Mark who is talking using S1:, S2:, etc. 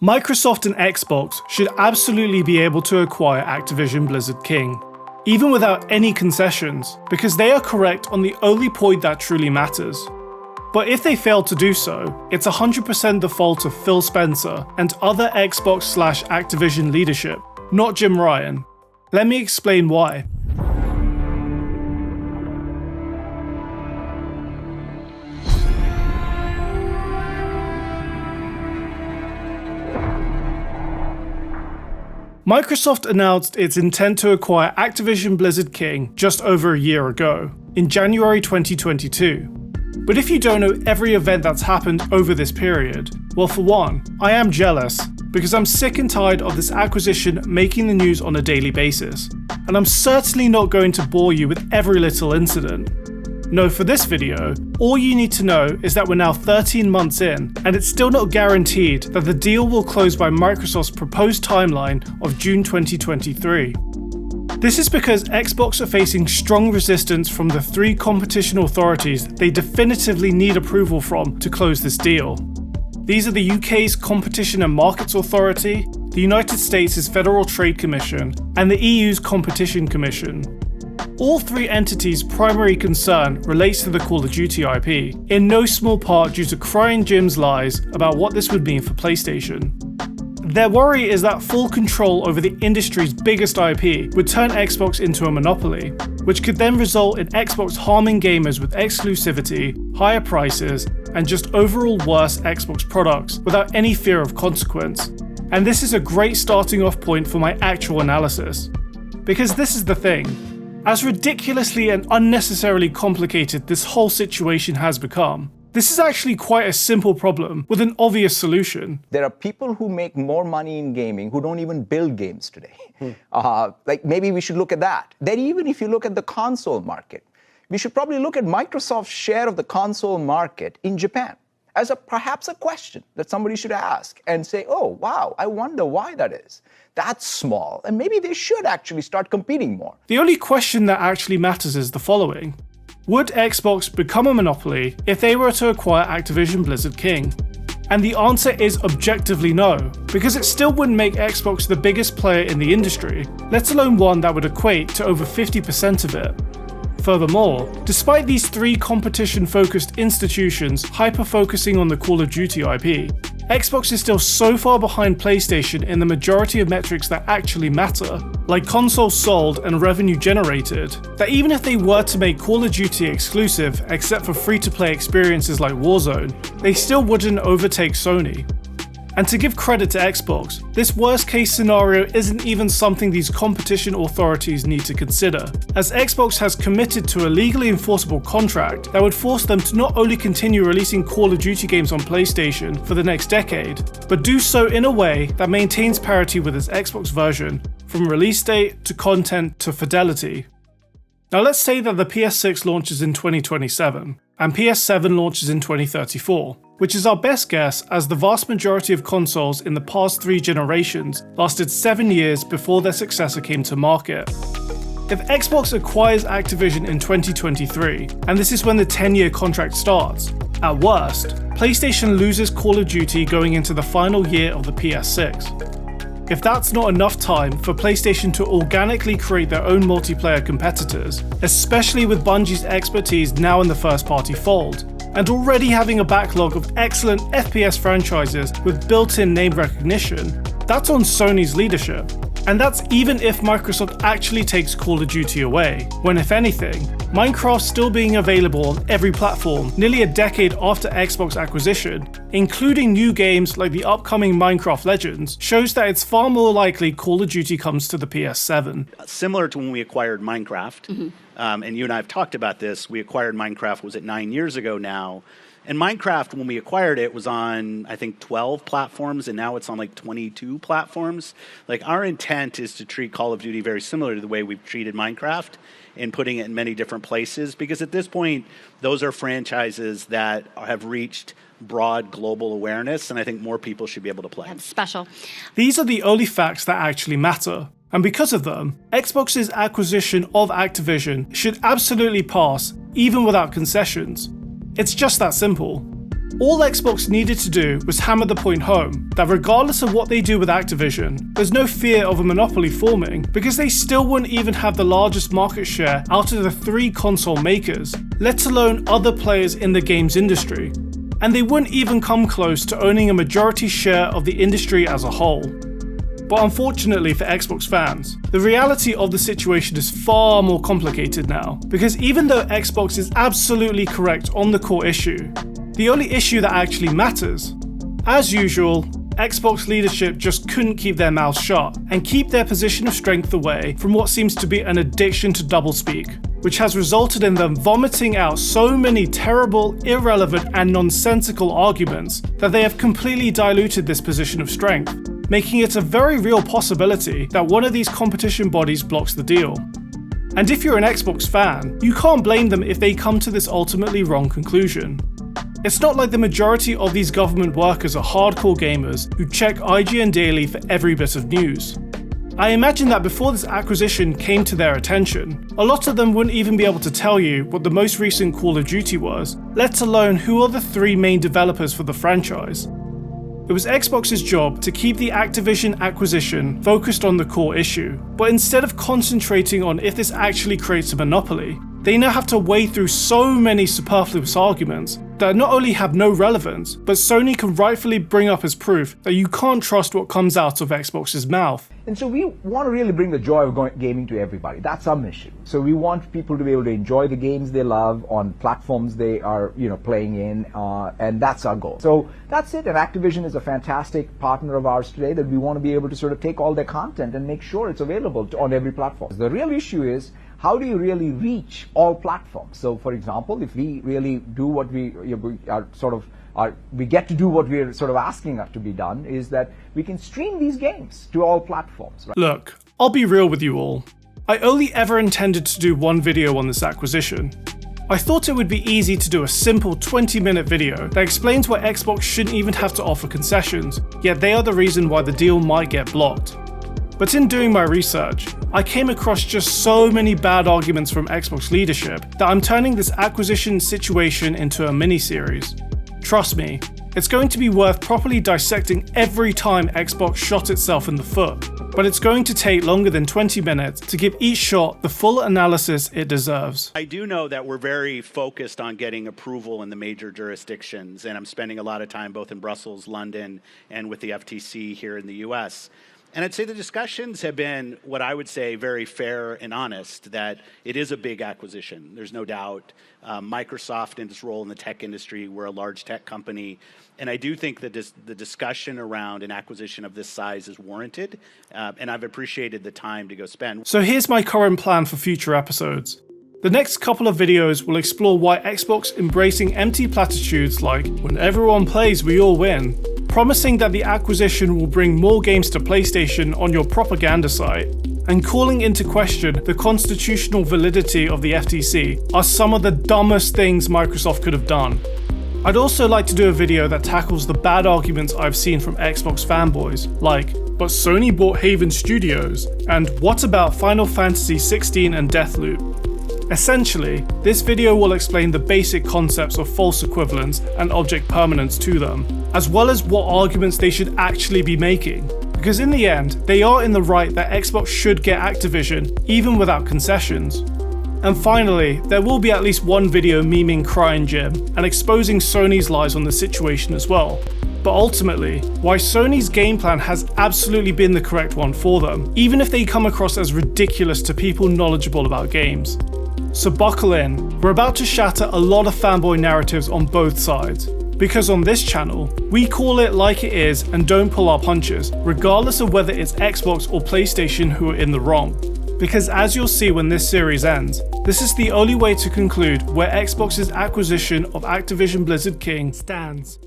S1: Microsoft and Xbox should absolutely be able to acquire Activision Blizzard King, even without any concessions, because they are correct on the only point that truly matters. But if they fail to do so, it's 100% the fault of Phil Spencer and other Xbox/Activision leadership, not Jim Ryan. Let me explain why. Microsoft announced its intent to acquire Activision Blizzard King just over a year ago, in January 2022. But if you don't know every event that's happened over this period, well, for one, I am jealous, because I'm sick and tired of this acquisition making the news on a daily basis, and I'm certainly not going to bore you with every little incident. No, for this video, all you need to know is that we're now 13 months in, and it's still not guaranteed that the deal will close by Microsoft's proposed timeline of June 2023. This is because Xbox are facing strong resistance from the 3 competition authorities they definitively need approval from to close this deal. These are the UK's Competition and Markets Authority, the United States' Federal Trade Commission, and the EU's Competition Commission. All 3 entities' primary concern relates to the Call of Duty IP, in no small part due to Crying Jim's lies about what this would mean for PlayStation. Their worry is that full control over the industry's biggest IP would turn Xbox into a monopoly, which could then result in Xbox harming gamers with exclusivity, higher prices, and just overall worse Xbox products without any fear of consequence. And this is a great starting off point for my actual analysis. Because this is the thing. As ridiculously and unnecessarily complicated this whole situation has become, this is actually quite a simple problem with an obvious solution.
S2: There are people who make more money in gaming who don't even build games today. Maybe we should look at that. Then even if you look at the console market, we should probably look at Microsoft's share of the console market in Japan as perhaps a question that somebody should ask and say, oh, wow, I wonder why that is. That's small, and maybe they should actually start competing more.
S1: The only question that actually matters is the following. Would Xbox become a monopoly if they were to acquire Activision Blizzard King? And the answer is objectively no, because it still wouldn't make Xbox the biggest player in the industry, let alone one that would equate to over 50% of it. Furthermore, despite these 3 competition-focused institutions hyper-focusing on the Call of Duty IP, Xbox is still so far behind PlayStation in the majority of metrics that actually matter, like consoles sold and revenue generated, that even if they were to make Call of Duty exclusive except for free-to-play experiences like Warzone, they still wouldn't overtake Sony. And to give credit to Xbox, this worst case scenario isn't even something these competition authorities need to consider, as Xbox has committed to a legally enforceable contract that would force them to not only continue releasing Call of Duty games on PlayStation for the next decade, but do so in a way that maintains parity with its Xbox version, from release date to content to fidelity. Now let's say that the PS6 launches in 2027, and PS7 launches in 2034, which is our best guess as the vast majority of consoles in the past 3 generations lasted 7 years before their successor came to market. If Xbox acquires Activision in 2023, and this is when the 10-year contract starts, at worst, PlayStation loses Call of Duty going into the final year of the PS6. If that's not enough time for PlayStation to organically create their own multiplayer competitors, especially with Bungie's expertise now in the first-party fold, and already having a backlog of excellent FPS franchises with built-in name recognition, that's on Sony's leadership. And that's even if Microsoft actually takes Call of Duty away, when if anything, Minecraft still being available on every platform nearly a decade after Xbox acquisition, including new games like the upcoming Minecraft Legends, shows that it's far more likely Call of Duty comes to the PS7.
S3: Similar to when we acquired Minecraft, and you and I have talked about this, we acquired Minecraft, was it 9 years ago now? And Minecraft, when we acquired it, was on, I think, 12 platforms, and now it's on like 22 platforms. Like, our intent is to treat Call of Duty very similar to the way we've treated Minecraft, and putting it in many different places, because at this point, those are franchises that have reached broad global awareness, and I think more people should be able to play.
S4: That's special.
S1: These are the only facts that actually matter. And because of them, Xbox's acquisition of Activision should absolutely pass, even without concessions. It's just that simple. All Xbox needed to do was hammer the point home that regardless of what they do with Activision, there's no fear of a monopoly forming because they still wouldn't even have the largest market share out of the 3 console makers, let alone other players in the games industry. And they wouldn't even come close to owning a majority share of the industry as a whole. But unfortunately for Xbox fans, the reality of the situation is far more complicated now, because even though Xbox is absolutely correct on the core issue, the only issue that actually matters, as usual, Xbox leadership just couldn't keep their mouths shut and keep their position of strength away from what seems to be an addiction to doublespeak, which has resulted in them vomiting out so many terrible, irrelevant, and nonsensical arguments that they have completely diluted this position of strength, making it a very real possibility that one of these competition bodies blocks the deal. And if you're an Xbox fan, you can't blame them if they come to this ultimately wrong conclusion. It's not like the majority of these government workers are hardcore gamers who check IGN daily for every bit of news. I imagine that before this acquisition came to their attention, a lot of them wouldn't even be able to tell you what the most recent Call of Duty was, let alone who are the 3 main developers for the franchise. It was Xbox's job to keep the Activision acquisition focused on the core issue, but instead of concentrating on if this actually creates a monopoly, they now have to wade through so many superfluous arguments that not only have no relevance, but Sony can rightfully bring up as proof that you can't trust what comes out of Xbox's mouth.
S2: And so we want to really bring the joy of gaming to everybody. That's our mission. So we want people to be able to enjoy the games they love on platforms they are, playing in, and that's our goal. So that's it. And Activision is a fantastic partner of ours today that we want to be able to sort of take all their content and make sure it's available on every platform. The real issue is, how do you really reach all platforms? So, for example, if we really do what we get to do what we're sort of asking to be done, is that we can stream these games to all platforms. Right?
S1: Look, I'll be real with you all. I only ever intended to do one video on this acquisition. I thought it would be easy to do a simple 20-minute video that explains why Xbox shouldn't even have to offer concessions, yet they are the reason why the deal might get blocked. But in doing my research, I came across just so many bad arguments from Xbox leadership that I'm turning this acquisition situation into a mini-series. Trust me, it's going to be worth properly dissecting every time Xbox shot itself in the foot, but it's going to take longer than 20 minutes to give each shot the full analysis it deserves.
S3: I do know that we're very focused on getting approval in the major jurisdictions, and I'm spending a lot of time both in Brussels, London, and with the FTC here in the US. And I'd say the discussions have been, what I would say, very fair and honest, that it is a big acquisition. There's no doubt. Microsoft and its role in the tech industry, we're a large tech company. And I do think that the discussion around an acquisition of this size is warranted. And I've appreciated the time to go spend.
S1: So here's my current plan for future episodes. The next couple of videos will explore why Xbox embracing empty platitudes like, when everyone plays, we all win, promising that the acquisition will bring more games to PlayStation on your propaganda site, and calling into question the constitutional validity of the FTC are some of the dumbest things Microsoft could have done. I'd also like to do a video that tackles the bad arguments I've seen from Xbox fanboys, like, but Sony bought Haven Studios, and what about Final Fantasy 16 and Deathloop? Essentially, this video will explain the basic concepts of false equivalence and object permanence to them, as well as what arguments they should actually be making. Because in the end, they are in the right that Xbox should get Activision, even without concessions. And finally, there will be at least one video memeing CryEngine and exposing Sony's lies on the situation as well. But ultimately, why Sony's game plan has absolutely been the correct one for them, even if they come across as ridiculous to people knowledgeable about games. So buckle in, we're about to shatter a lot of fanboy narratives on both sides. Because on this channel, we call it like it is and don't pull our punches, regardless of whether it's Xbox or PlayStation who are in the wrong. Because as you'll see when this series ends, this is the only way to conclude where Xbox's acquisition of Activision Blizzard King stands.